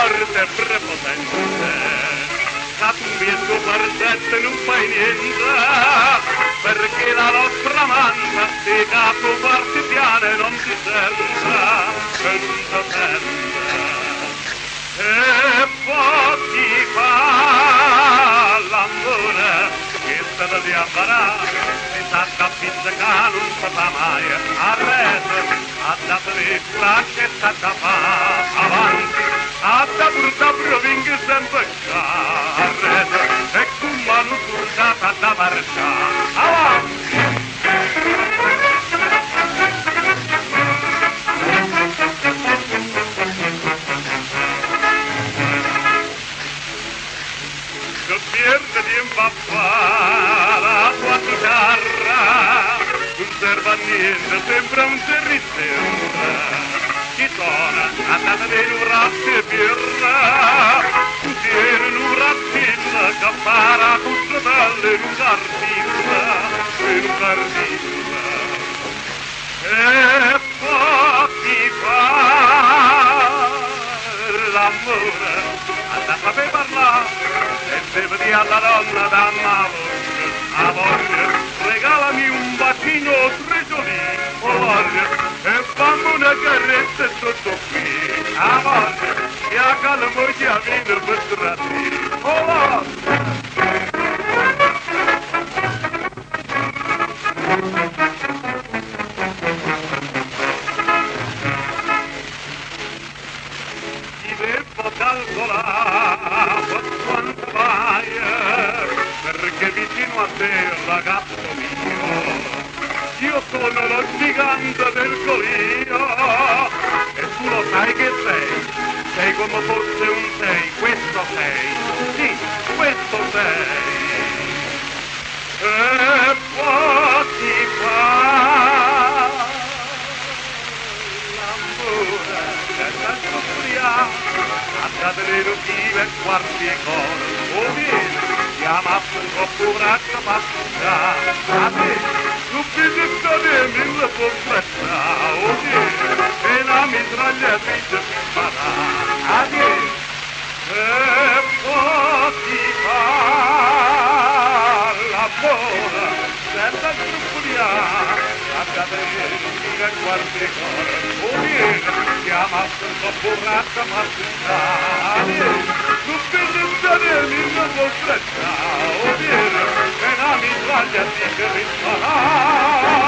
forte e prepotente, a tu mio parzetto non fai niente, perché la nostra manna di capo partigiane non si sente, e non si sente. E poi ti fa l'amore che sta di ambarare, si sa da pizzicare, non si fa mai arredo, a da tre che sta da fa avanti, a da pur vinca sempre arredo, e con mano curata da marcia avanti. Pierde di impappare la tua chitarra, non serve a niente, sembra un serritella. Chi suona, andata di un razzo e birra, tu tieni un razzilla che para con fratello in un cardilla, in un cardilla. E poi ti fa l'amore, andata per parlare, e bevi alla donna da a voglia, regalami un bacino treggiolino, e fammi una carezza sotto qui, a voglia, e a calmo che a vino per strati, calcolare quanto vai, perché vicino a te, ragazzo mio, io sono lo gigante del Gorio, e tu lo sai che sei come fosse un sei, questo sei, sì, questo sei. E poi ti fa l'amore della giuria, andate vive quarti e coro, o viene, chiama un po' puraccia passata, a te, tu bisogna di mille portretta, o viene, e la mitragliatrice si farà, a te, e poi ti fa la buona, senza scrupolare, andate vive quarti e coro, o viene, chiama un po' puraccia passata, tu bisogna di mille portretta, o viene, e la mitragliatrice si farà.